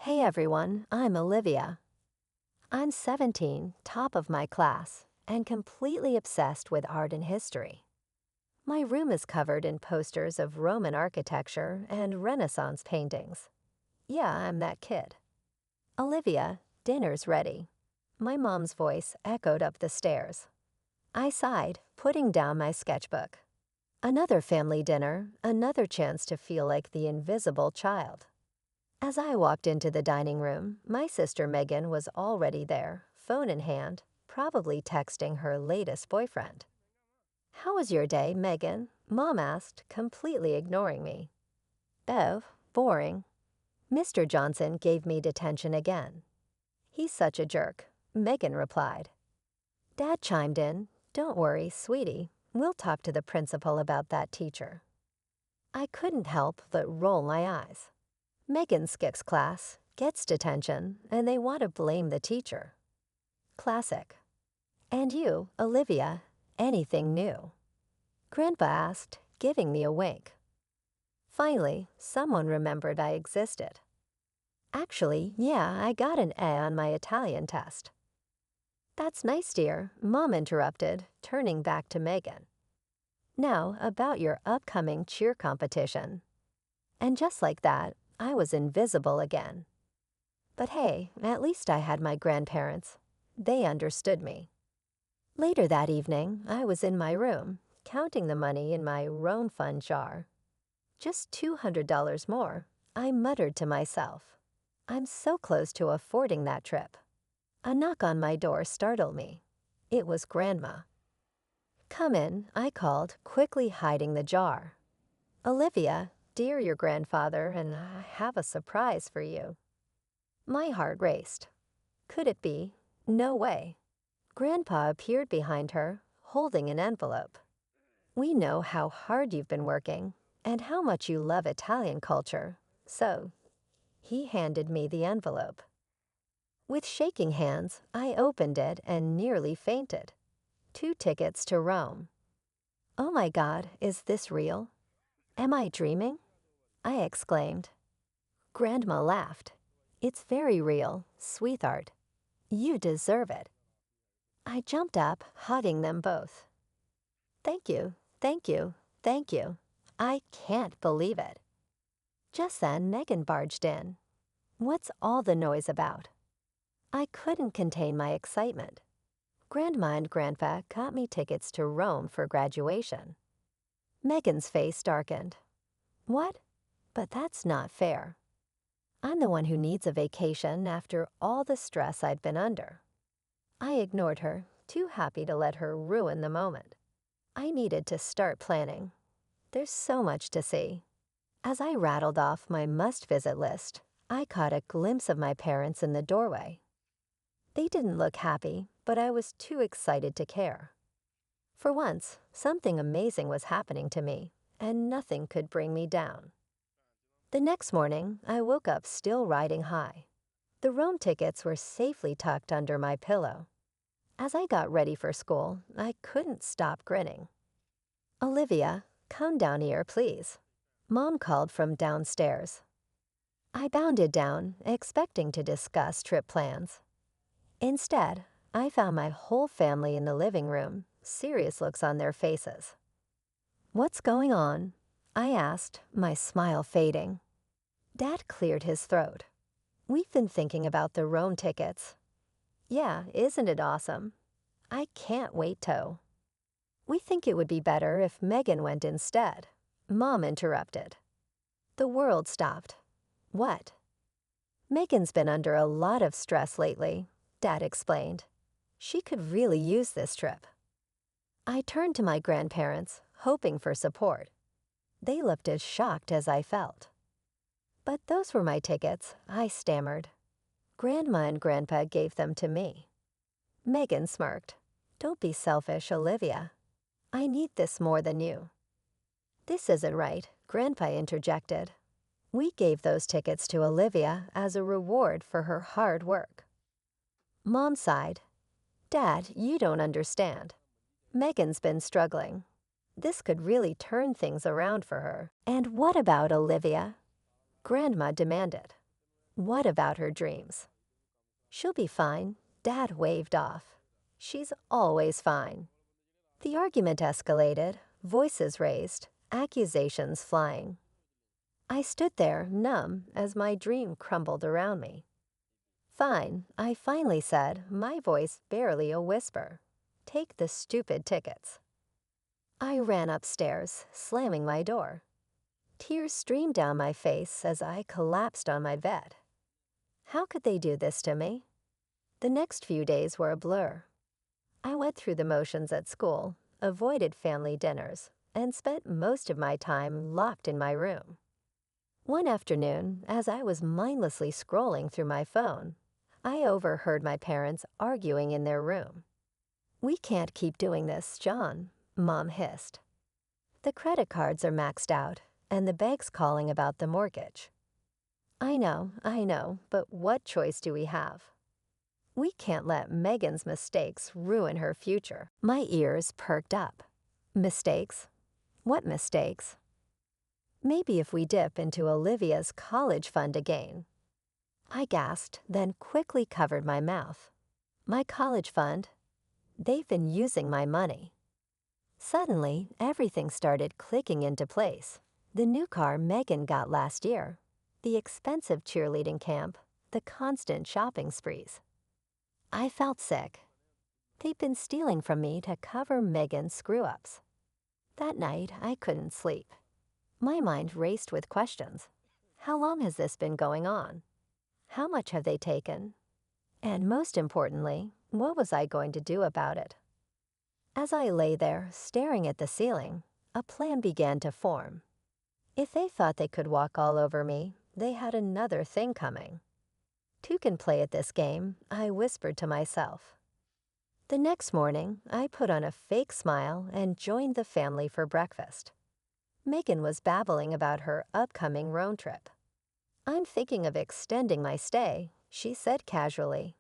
Hey everyone, I'm Olivia. I'm 17, top of my class, and completely obsessed with art and history. My room is covered in posters of Roman architecture and Renaissance paintings. Yeah, I'm that kid. Olivia, dinner's ready. My mom's voice echoed up the stairs. I sighed, putting down my sketchbook. Another family dinner, another chance to feel like the invisible child. As I walked into the dining room, my sister Megan was already there, phone in hand, probably texting her latest boyfriend. "How was your day, Megan?" Mom asked, completely ignoring me. "Oh, boring." Mr. Johnson gave me detention again. "He's such a jerk," Megan replied. Dad chimed in, "Don't worry, sweetie. We'll talk to the principal about that teacher." I couldn't help but roll my eyes. Megan skips class, gets detention, and they want to blame the teacher. Classic. "And you, Olivia, anything new?" Grandpa asked, giving me a wink. Finally, someone remembered I existed. "Actually, yeah, I got an A on my Italian test." "That's nice, dear," Mom interrupted, turning back to Megan. "Now, about your upcoming cheer competition." And just like that, I was invisible again. But hey, at least I had my grandparents. They understood me. Later that evening, I was in my room, counting the money in my Rome fund jar. Just $200 more, I muttered to myself. I'm so close to affording that trip. A knock on my door startled me. It was Grandma. "Come in," I called, quickly hiding the jar. "Olivia, dear your grandfather, and I have a surprise for you." My heart raced. Could it be? No way. Grandpa appeared behind her, holding an envelope. "We know how hard you've been working and how much you love Italian culture, so..." He handed me the envelope. With shaking hands, I opened it and nearly fainted. 2 tickets to Rome. "Oh my God, is this real? Am I dreaming?" I exclaimed. Grandma laughed. "It's very real, sweetheart. You deserve it." I jumped up, hugging them both. "Thank you, thank you, thank you. I can't believe it." Just then, Megan barged in. "What's all the noise about?" I couldn't contain my excitement. Grandma and Grandpa got me tickets to Rome for graduation. Megan's face darkened. "What? But that's not fair. I'm the one who needs a vacation after all the stress I'd been under." I ignored her, too happy to let her ruin the moment. I needed to start planning. There's so much to see. As I rattled off my must-visit list, I caught a glimpse of my parents in the doorway. They didn't look happy, but I was too excited to care. For once, something amazing was happening to me, and nothing could bring me down. The next morning, I woke up still riding high. The Rome tickets were safely tucked under my pillow. As I got ready for school, I couldn't stop grinning. "Olivia, come down here, please." Mom called from downstairs. I bounded down, expecting to discuss trip plans. Instead, I found my whole family in the living room, serious looks on their faces. "What's going on?" I asked, my smile fading. Dad cleared his throat. "We've been thinking about the Rome tickets." "Yeah, isn't it awesome?" "I can't wait to." "We think it would be better if Megan went instead." Mom interrupted. The world stopped. "What?" "Megan's been under a lot of stress lately," Dad explained. "She could really use this trip." I turned to my grandparents, hoping for support. They looked as shocked as I felt. "But those were my tickets," I stammered. "Grandma and Grandpa gave them to me." Megan smirked. "Don't be selfish, Olivia. I need this more than you." "This isn't right," Grandpa interjected. "We gave those tickets to Olivia as a reward for her hard work." Mom sighed. "Dad, you don't understand. Megan's been struggling. This could really turn things around for her." "And what about Olivia?" Grandma demanded. What about her dreams? She'll be fine, Dad waved off. She's always fine. The argument escalated, voices raised, accusations flying. I stood there, numb, as my dream crumbled around me. Fine, I finally said, my voice barely a whisper. Take the stupid tickets. I ran upstairs, slamming my door. Tears streamed down my face as I collapsed on my bed. How could they do this to me? The next few days were a blur. I went through the motions at school, avoided family dinners, and spent most of my time locked in my room. One afternoon, as I was mindlessly scrolling through my phone, I overheard my parents arguing in their room. "We can't keep doing this, John," Mom hissed. "The credit cards are maxed out, and the bank's calling about the mortgage." I know, but what choice do we have? We can't let Megan's mistakes ruin her future. My ears perked up. Mistakes? What mistakes? Maybe if we dip into Olivia's college fund again. I gasped, then quickly covered my mouth. My college fund? They've been using my money. Suddenly, everything started clicking into place. The new car Megan got last year, the expensive cheerleading camp, the constant shopping sprees. I felt sick. They'd been stealing from me to cover Megan's screw-ups. That night, I couldn't sleep. My mind raced with questions. How long has this been going on? How much have they taken? And most importantly, what was I going to do about it? As I lay there, staring at the ceiling, a plan began to form. If they thought they could walk all over me, they had another thing coming. "Two can play at this game," I whispered to myself. The next morning, I put on a fake smile and joined the family for breakfast. Megan was babbling about her upcoming road trip. "I'm thinking of extending my stay," she said casually.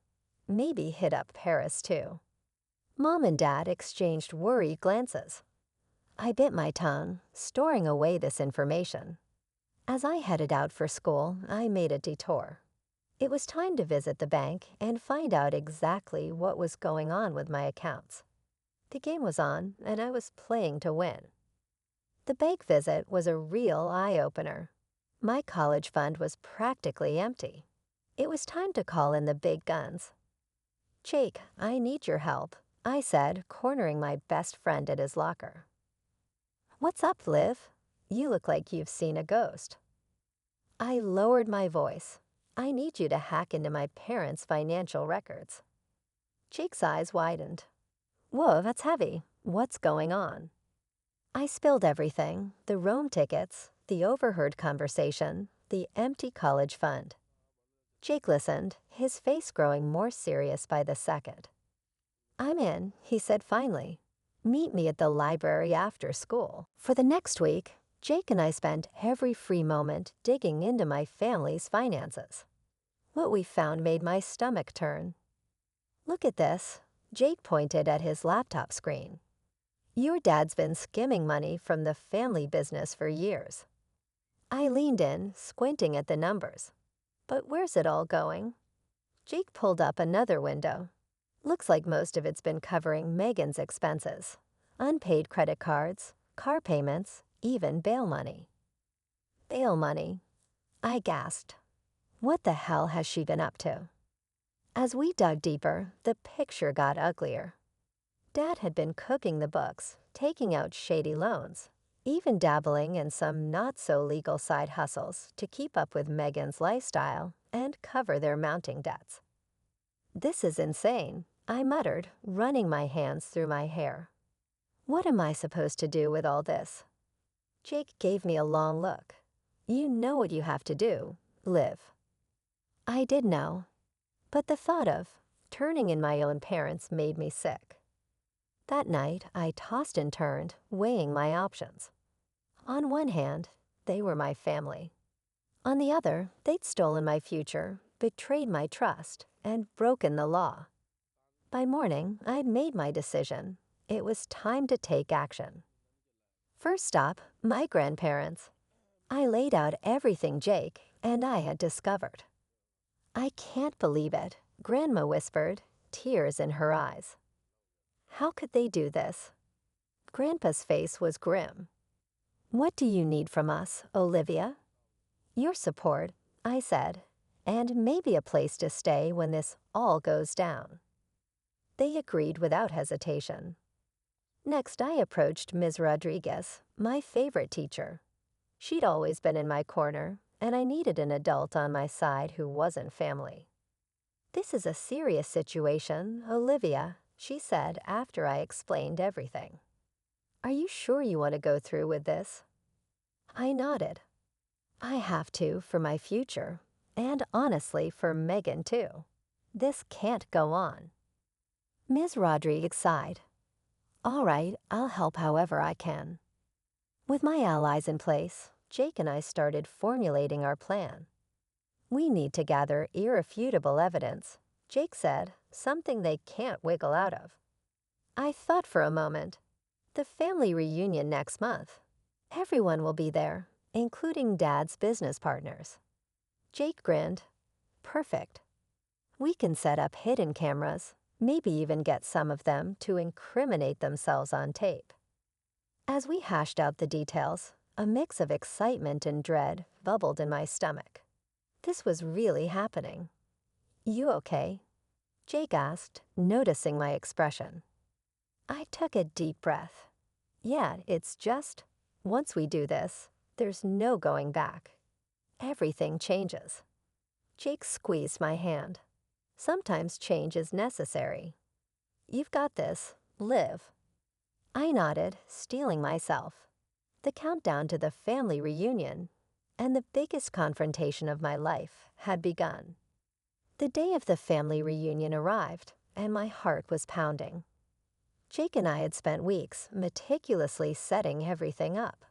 "Maybe hit up Paris too." Mom and Dad exchanged worried glances. I bit my tongue, storing away this information. As I headed out for school, I made a detour. It was time to visit the bank and find out exactly what was going on with my accounts. The game was on, and I was playing to win. The bank visit was a real eye-opener. My college fund was practically empty. It was time to call in the big guns. "Jake, I need your help," I said, cornering my best friend at his locker. "What's up, Liv? You look like you've seen a ghost." I lowered my voice. "I need you to hack into my parents' financial records." Jake's eyes widened. "Whoa, that's heavy. What's going on?" I spilled everything, the Rome tickets, the overheard conversation, the empty college fund. Jake listened, his face growing more serious by the second. "I'm in," he said finally. "Meet me at the library after school." For the next week, Jake and I spent every free moment digging into my family's finances. What we found made my stomach turn. "Look at this," Jake pointed at his laptop screen. "Your dad's been skimming money from the family business for years." I leaned in, squinting at the numbers. "But where's it all going?" Jake pulled up another window. "Looks like most of it's been covering Megan's expenses. Unpaid credit cards, car payments, even bail money." Bail money. I gasped. What the hell has she been up to? As we dug deeper, the picture got uglier. Dad had been cooking the books, taking out shady loans, even dabbling in some not-so-legal side hustles to keep up with Megan's lifestyle and cover their mounting debts. "This is insane," I muttered, running my hands through my hair. "What am I supposed to do with all this?" Jake gave me a long look. "You know what you have to do, Liv." I did know, but the thought of turning in my own parents made me sick. That night, I tossed and turned, weighing my options. On one hand, they were my family. On the other, they'd stolen my future, betrayed my trust, and broken the law. By morning, I'd made my decision. It was time to take action. First stop, my grandparents. I laid out everything Jake and I had discovered. I can't believe it, Grandma whispered, tears in her eyes. How could they do this? Grandpa's face was grim. What do you need from us, Olivia? Your support, I said, and maybe a place to stay when this all goes down. They agreed without hesitation. Next, I approached Ms. Rodriguez, my favorite teacher. She'd always been in my corner, and I needed an adult on my side who wasn't family. This is a serious situation, Olivia, she said after I explained everything. Are you sure you want to go through with this? I nodded. I have to for my future, and honestly for Megan too. This can't go on. Ms. Rodriguez sighed. All right, I'll help however I can. With my allies in place, Jake and I started formulating our plan. We need to gather irrefutable evidence, Jake said, something they can't wiggle out of. I thought for a moment. The family reunion next month. Everyone will be there, including Dad's business partners. Jake grinned. Perfect. We can set up hidden cameras, maybe even get some of them to incriminate themselves on tape. As we hashed out the details, a mix of excitement and dread bubbled in my stomach. This was really happening. You okay? Jake asked, noticing my expression. I took a deep breath. Yeah, it's just, once we do this, there's no going back. Everything changes. Jake squeezed my hand. Sometimes change is necessary. You've got this. Live. I nodded, steeling myself. The countdown to the family reunion and the biggest confrontation of my life had begun. The day of the family reunion arrived, and my heart was pounding. Jake and I had spent weeks meticulously setting everything up.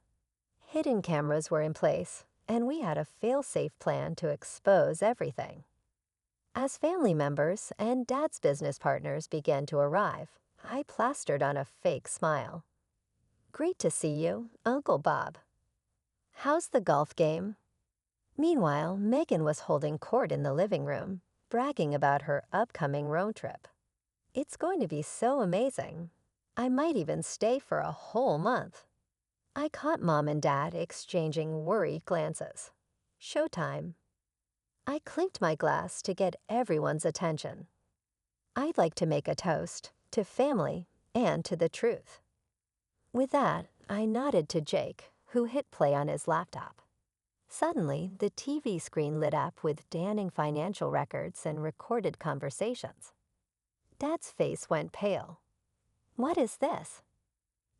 Hidden cameras were in place, and we had a fail-safe plan to expose everything. As family members and Dad's business partners began to arrive, I plastered on a fake smile. Great to see you, Uncle Bob. How's the golf game? Meanwhile, Megan was holding court in the living room, bragging about her upcoming road trip. It's going to be so amazing. I might even stay for a whole month. I caught Mom and Dad exchanging worried glances. Showtime. I clinked my glass to get everyone's attention. I'd like to make a toast to family and to the truth. With that, I nodded to Jake, who hit play on his laptop. Suddenly, the TV screen lit up with damning financial records and recorded conversations. Dad's face went pale. What is this?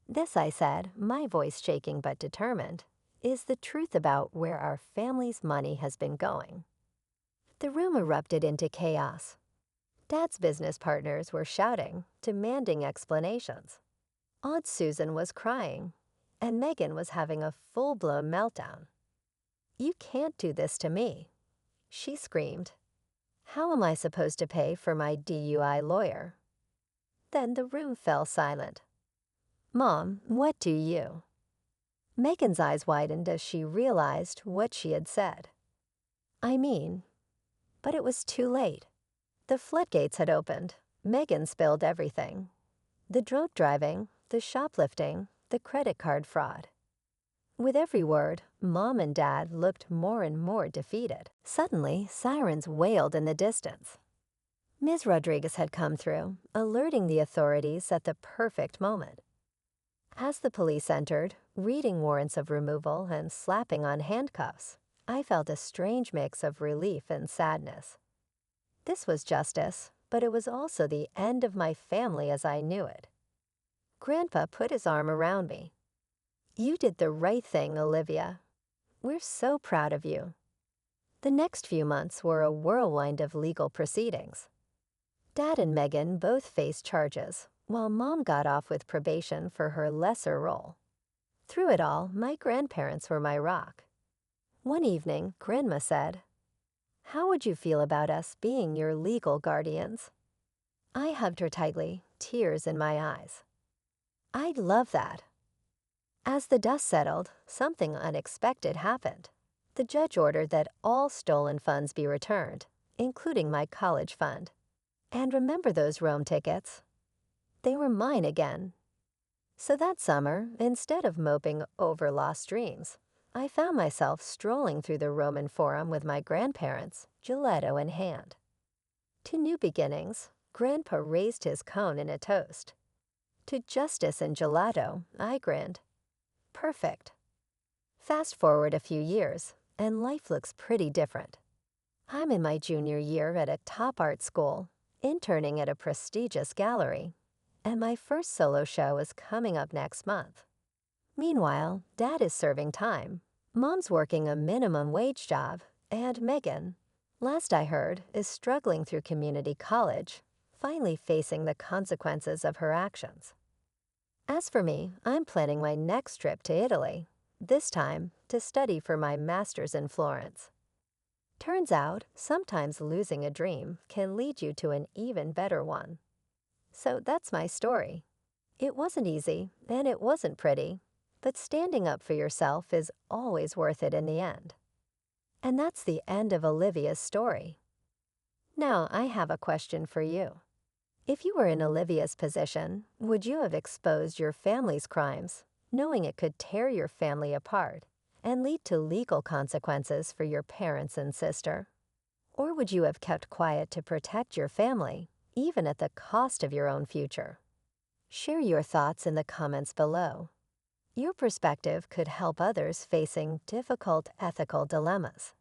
This, I said, my voice shaking but determined, is the truth about where our family's money has been going. The room erupted into chaos. Dad's business partners were shouting, demanding explanations. Aunt Susan was crying, and Megan was having a full-blown meltdown. You can't do this to me, she screamed. How am I supposed to pay for my DUI lawyer? Then the room fell silent. Mom, what do you? Megan's eyes widened as she realized what she had said. But it was too late. The floodgates had opened. Megan spilled everything. The drunk driving, the shoplifting, the credit card fraud. With every word, Mom and Dad looked more and more defeated. Suddenly, sirens wailed in the distance. Ms. Rodriguez had come through, alerting the authorities at the perfect moment. As the police entered, reading warrants of removal and slapping on handcuffs, I felt a strange mix of relief and sadness. This was justice, but it was also the end of my family as I knew it. Grandpa put his arm around me. You did the right thing, Olivia. We're so proud of you. The next few months were a whirlwind of legal proceedings. Dad and Megan both faced charges, while Mom got off with probation for her lesser role. Through it all, my grandparents were my rock. One evening, Grandma said, "How would you feel about us being your legal guardians?" I hugged her tightly, tears in my eyes. I'd love that. As the dust settled, something unexpected happened. The judge ordered that all stolen funds be returned, including my college fund. And remember those Rome tickets? They were mine again. So that summer, instead of moping over lost dreams, I found myself strolling through the Roman Forum with my grandparents, gelato in hand. To new beginnings, Grandpa raised his cone in a toast. To justice and gelato, I grinned. Perfect. Fast forward a few years, and life looks pretty different. I'm in my junior year at a top art school, interning at a prestigious gallery, and my first solo show is coming up next month. Meanwhile, Dad is serving time. Mom's working a minimum wage job, and Megan, last I heard, is struggling through community college, finally facing the consequences of her actions. As for me, I'm planning my next trip to Italy, this time to study for my master's in Florence. Turns out, sometimes losing a dream can lead you to an even better one. So that's my story. It wasn't easy, and it wasn't pretty, but standing up for yourself is always worth it in the end. And that's the end of Olivia's story. Now I have a question for you. If you were in Olivia's position, would you have exposed your family's crimes, knowing it could tear your family apart and lead to legal consequences for your parents and sister? Or would you have kept quiet to protect your family, even at the cost of your own future? Share your thoughts in the comments below. Your perspective could help others facing difficult ethical dilemmas.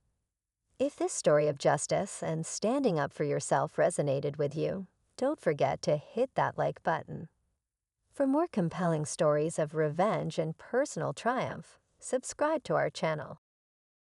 If this story of justice and standing up for yourself resonated with you, don't forget to hit that like button. For more compelling stories of revenge and personal triumph, subscribe to our channel.